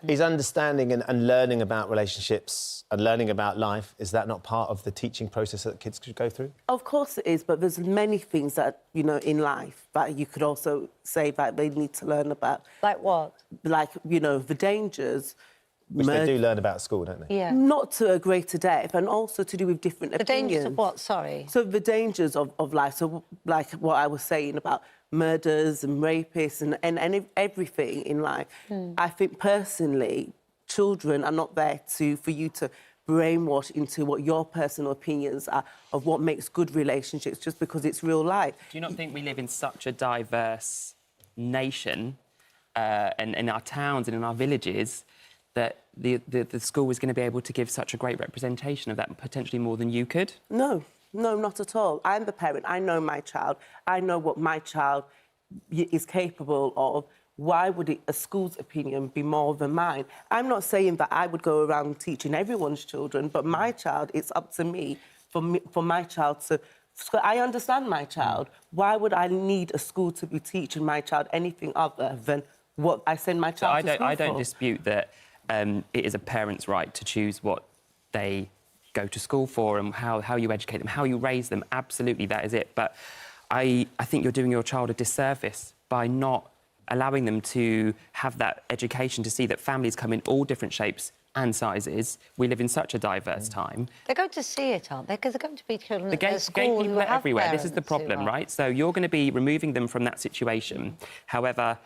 Is understanding and learning about relationships and learning about life, is that not part of the teaching process that kids could go through? Of course it is, but there's many things that, you know, in life that you could also say that they need to learn about. Like what? Like, you know, the dangers. Which they do learn about at school, don't they? Yeah. Not to a greater depth, and also to do with different opinions. The dangers of what, sorry? So the dangers of life, so like what I was saying about murders and rapists and everything in life. I think personally, children are not there for you to brainwash into what your personal opinions are of what makes good relationships just because it's real life. Do you not think we live in such a diverse nation and in our towns and in our villages that the school is going to be able to give such a great representation of that, potentially more than you could? No, not at all. I'm the parent. I know my child. I know what my child is capable of. Why would a school's opinion be more than mine? I'm not saying that I would go around teaching everyone's children, but my child, it's up to me, for my child to... So I understand my child. Why would I need a school to be teaching my child anything other than what I send my child to school I don't for? dispute that it is a parent's right to choose what they go to school for and how you educate them, how you raise them. Absolutely, that is it. But I think you're doing your child a disservice by not allowing them to have that education, to see that families come in all different shapes and sizes. We live in such a diverse time. They're going to see it, aren't they? Because they're going to be children at Gay school people who are have everywhere. This is the parents who problem, are. right? So you're going to be removing them from that situation. However,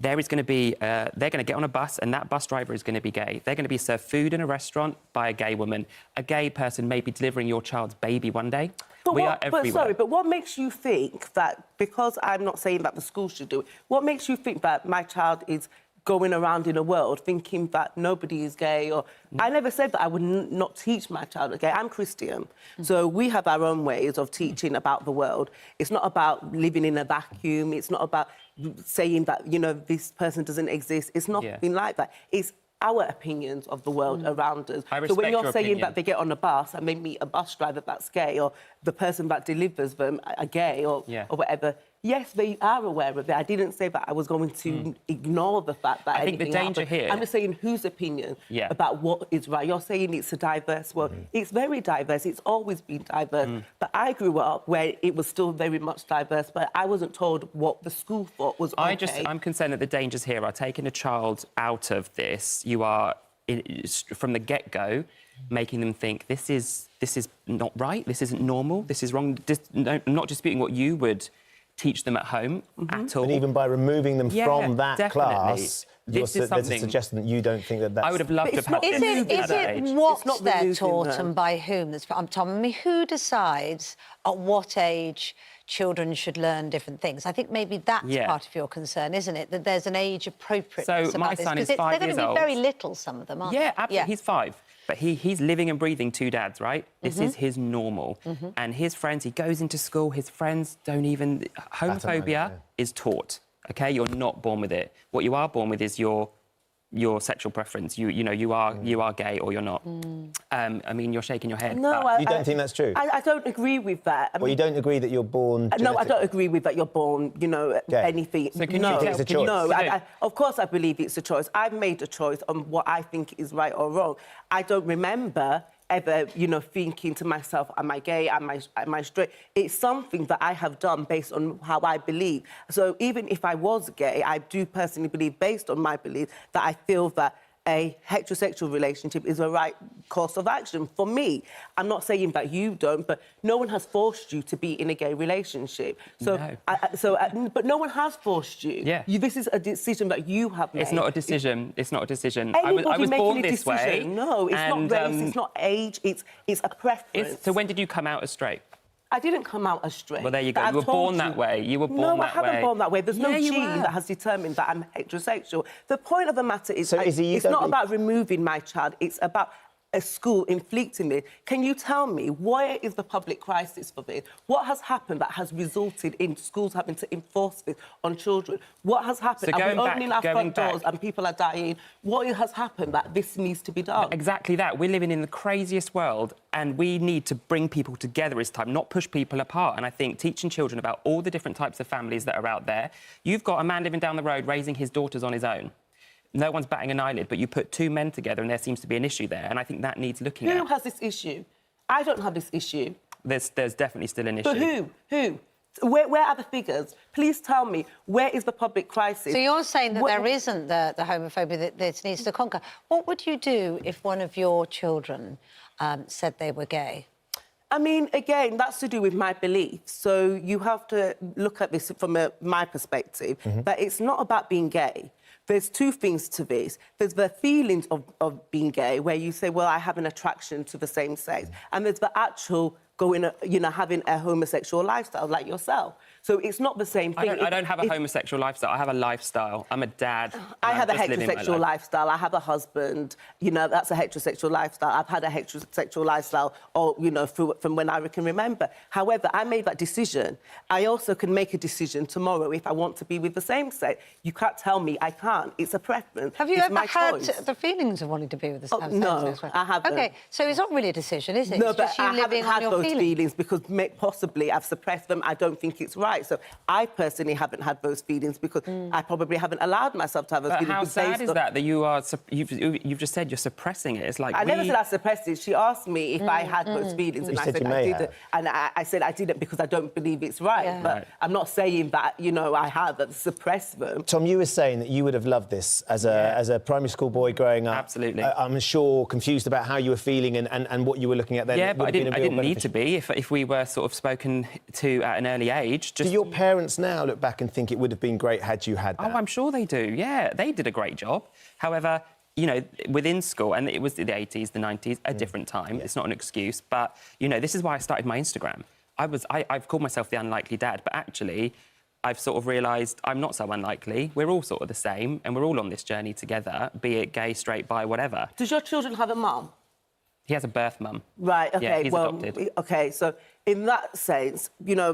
there is going to be... they're going to get on a bus and that bus driver is going to be gay. They're going to be served food in a restaurant by a gay woman. A gay person may be delivering your child's baby one day. We are everywhere. But what makes you think that, because I'm not saying that the school should do it, what makes you think that my child is going around in the world thinking that nobody is gay? Or I never said that I would not teach my child gay. I'm Christian, so we have our own ways of teaching about the world. It's not about living in a vacuum. It's not about saying that, you know, this person doesn't exist. It's nothing like that. It's our opinions of the world around us. So when you're saying that they get on a bus and they meet a bus driver that's gay, or the person that delivers them are gay, or whatever, yes, they are aware of it. I didn't say that I was going to ignore the fact that I think the danger here... I'm just saying whose opinion about what is right. You're saying it's a diverse world. It's very diverse. It's always been diverse. But I grew up where it was still very much diverse, but I wasn't told what the school thought was okay. I'm concerned that the dangers here are taking a child out of this. You are, from the get-go, making them think this is not right, this isn't normal, this is wrong. I'm not disputing what you would teach them at home at all. And even by removing them from that class, there's a suggestion that you don't think that that's... I would have loved to have had Is it what they're taught and by whom? Tom, I mean, who decides at what age children should learn different things? I think maybe that's part of your concern, isn't it? That there's an age appropriateness so my son is 5 years old. They're going to be very little, some of them, aren't they? Yeah, absolutely. He's 5. But he's living and breathing 2 dads, right? This is his normal. And his friends, he goes into school, his friends don't even... Homophobia is taught, OK? You're not born with it. What you are born with is your sexual preference. You know, you are gay or you're not. I mean, you're shaking your head. No, you don't think that's true? I don't agree with that. Well, you don't agree that you're born No, I don't agree with that you're born, you know, anything. So can you think it's a choice? No, of course I believe it's a choice. I've made a choice on what I think is right or wrong. I don't remember ever, you know, thinking to myself, am I gay, am I straight? It's something that I have done based on how I believe. So even if I was gay, I do personally believe, based on my belief, that I feel that a heterosexual relationship is the right course of action for me. I'm not saying that you don't, but no one has forced you to be in a gay relationship. So, but no one has forced you. Yeah. This is a decision that you have made. It's not a decision. It's not a decision. Anybody I was born making a this decision. way. No, it's not race, it's not age, it's a preference. So when did you come out as straight? I didn't come out as straight. Well, there you go. You were born that way. You were born that way. No, I haven't born that way. There's no gene that has determined that I'm heterosexual. The point of the matter is, it's not about removing my child. It's about a school inflicting it. Can you tell me, where is the public crisis for this? What has happened that has resulted in schools having to enforce this on children? What has happened? Are we opening our front doors and people are dying? What has happened that this needs to be done? Exactly that. We're living in the craziest world and we need to bring people together this time, not push people apart. And I think teaching children about all the different types of families that are out there. You've got a man living down the road raising his daughters on his own. no one's batting an eyelid, but you put two men together and there seems to be an issue there, and I think that needs looking at. Who has this issue? I don't have this issue. There's definitely still an issue. But who? Who? Where are the figures? Please tell me, where is the public crisis? So you're saying that there isn't the homophobia that this needs to conquer. What would you do if one of your children said they were gay? I mean, again, that's to do with my beliefs. So you have to look at this from my perspective, that it's not about being gay. There's two things to this. There's the feelings of being gay, where you say, well, I have an attraction to the same sex. And there's the actual having a homosexual lifestyle like yourself. So it's not the same thing. I don't have a homosexual lifestyle. I have a lifestyle. I'm a dad. I have a heterosexual lifestyle. I have a husband. That's a heterosexual lifestyle. I've had a heterosexual lifestyle, from when I can remember. However, I made that decision. I also can make a decision tomorrow if I want to be with the same sex. You can't tell me I can't. It's a preference. Have you ever had the feelings of wanting to be with the same sex? No, I haven't. OK, so it's not really a decision, is it? No, it's but just you I living haven't had on your those feelings because possibly I've suppressed them. I don't think it's right. So I personally haven't had those feelings because I probably haven't allowed myself to have those feelings. How sad is that you are... You've just said you're suppressing it. It's like I never said I suppressed it. She asked me if I had those feelings, and I said I didn't. And I said I didn't because I don't believe it's right. Yeah. But I'm not saying that, I have suppressed them. Tom, you were saying that you would have loved this as a primary school boy growing up. Absolutely. I'm sure confused about how you were feeling and what you were looking at then. Yeah, but I didn't need to be if we were sort of spoken to at an early age. Do your parents now look back and think it would have been great had you had that? Oh, I'm sure they do, yeah. They did a great job. However, within school, and it was the 80s, the 90s, a different time. Yeah. It's not an excuse. But, this is why I started my Instagram. I've called myself the unlikely dad, but actually, I've sort of realised I'm not so unlikely. We're all sort of the same, and we're all on this journey together, be it gay, straight, bi, whatever. Does your children have a mum? He has a birth mum. Right, OK, yeah, he's adopted. OK, so in that sense,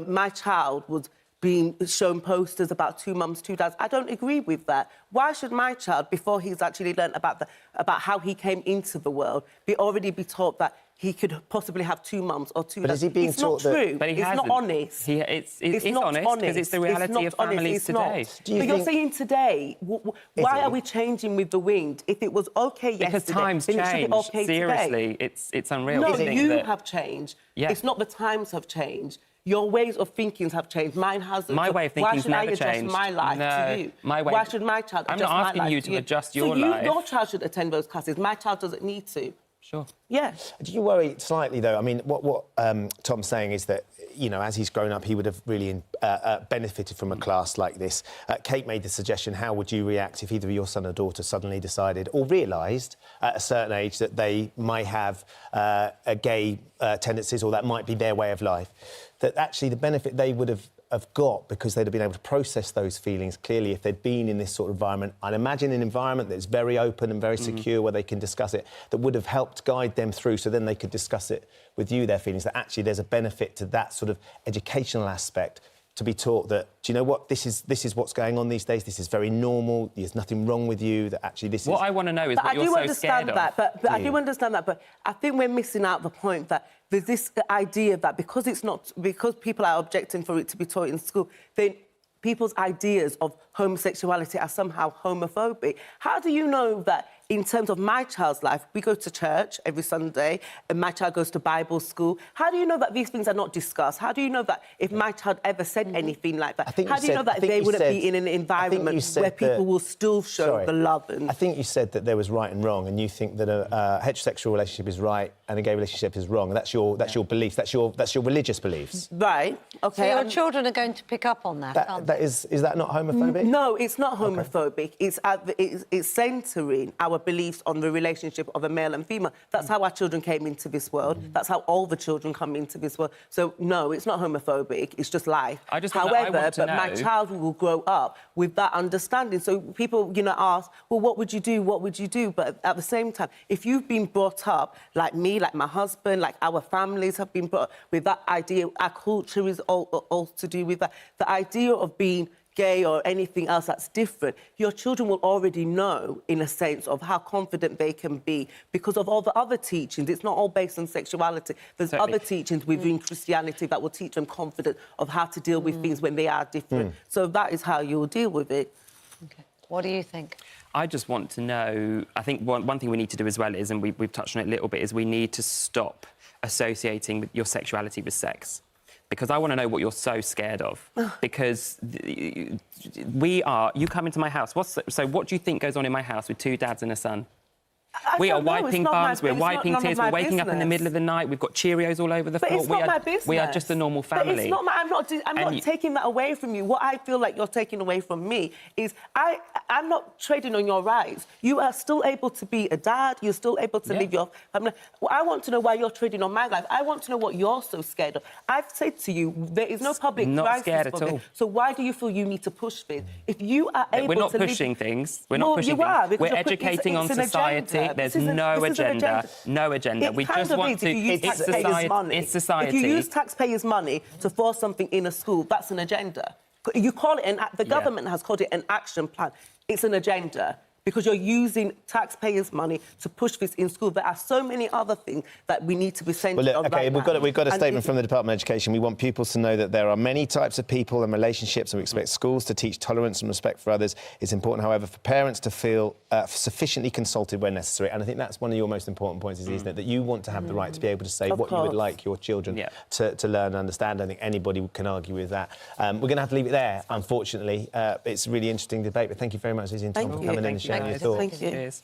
my child was being shown posters about 2 mums, 2 dads. I don't agree with that. Why should my child, before he's actually learnt about how he came into the world, already be taught that he could possibly have 2 mums or 2 dads? Is he being taught that... It's not true. But it's not honest. It's not honest because it's the reality of families today. But you're saying today, why are we changing with the wind? If it was OK yesterday, because times then change. It should be OK Seriously, today. it's unreal. No, you have changed. Yeah. It's not the times have changed. Your ways of thinking have changed. Mine hasn't. My way of thinking's never changed. Why should I adjust my life to you? Why should my child adjust my life to you? I'm not asking you to adjust your life. Your child should attend those classes. My child doesn't need to. Sure. Yeah. Do you worry slightly, though? I mean, what Tom's saying is that, as he's grown up, he would have really benefited from a class like this. Kate made the suggestion, how would you react if either your son or daughter suddenly decided or realised at a certain age that they might have gay tendencies or that might be their way of life? That actually the benefit they would have got because they'd have been able to process those feelings clearly if they'd been in this sort of environment. I'd imagine an environment that's very open and very secure where they can discuss it, that would have helped guide them through so then they could discuss it with you, their feelings, that actually there's a benefit to that sort of educational aspect to be taught that, do you know what, this is what's going on these days, this is very normal, there's nothing wrong with you, that actually this is... What I want to know is what you're so scared of. But I do understand that, but I think we're missing out the point that there's this idea that because people are objecting for it to be taught in school, then people's ideas of homosexuality are somehow homophobic. How do you know that in terms of my child's life, we go to church every Sunday and my child goes to Bible school? How do you know that these things are not discussed? How do you know that if my child ever said anything like that, how do you know that they wouldn't be in an environment where people will still show the love? I think you said that there was right and wrong, and you think that a heterosexual relationship is right and a gay relationship is wrong. That's your beliefs. That's your religious beliefs. Right. OK. So your children are going to pick up on that. Is that not homophobic? No, it's not homophobic. Okay. It's centering our beliefs on the relationship of a male and female. That's how our children came into this world. That's how all the children come into this world. So, no, it's not homophobic. It's just life. However, my child will grow up with that understanding. So people, ask, well, what would you do? What would you do? But at the same time, if you've been brought up like me, like my husband, like our families have been brought up with that idea, our culture is all to do with that. The idea of being gay or anything else that's different, your children will already know, in a sense, of how confident they can be because of all the other teachings. It's not all based on sexuality. There's other teachings within Christianity that will teach them confidence of how to deal with things when they are different. So that is how you'll deal with it. Okay. What do you think? I just want to know, I think one thing we need to do as well is, and we've touched on it a little bit, is we need to stop associating your sexuality with sex. Because I want to know what you're so scared of. Because you come into my house, so what do you think goes on in my house with 2 dads and a son? We are wiping bums, we're wiping tears, we're waking up in the middle of the night, we've got Cheerios all over the floor. But it's not my business. We are just a normal family. But it's not I'm not taking that away from you. What I feel like you're taking away from me is I'm not trading on your rights. You are still able to be a dad, you're still able to live your family. Well, I want to know why you're trading on my life. I want to know what you're so scared of. I've said to you, there is no public crisis. Not scared at all. So why do you feel you need to push this? If you are able to... We're not pushing things. We're not pushing things. We're educating on society. There's no agenda. No agenda. We just want to... It's society. If you use taxpayers' money to force something in a school, that's an agenda. You call it the government has called it an action plan. It's an agenda. Because you're using taxpayers' money to push this in school. There are so many other things that we need to be centred on. OK, we've got a statement from the Department of Education. We want pupils to know that there are many types of people and relationships, and we expect schools to teach tolerance and respect for others. It's important, however, for parents to feel sufficiently consulted when necessary. And I think that's one of your most important points, isn't it? That you want to have the right to be able to say what you would like your children to learn and understand. I think anybody can argue with that. We're going to have to leave it there, unfortunately. It's a really interesting debate, but thank you very much, Lizzie and Tom, for coming in and sharing your thoughts. Thank you. Cheers.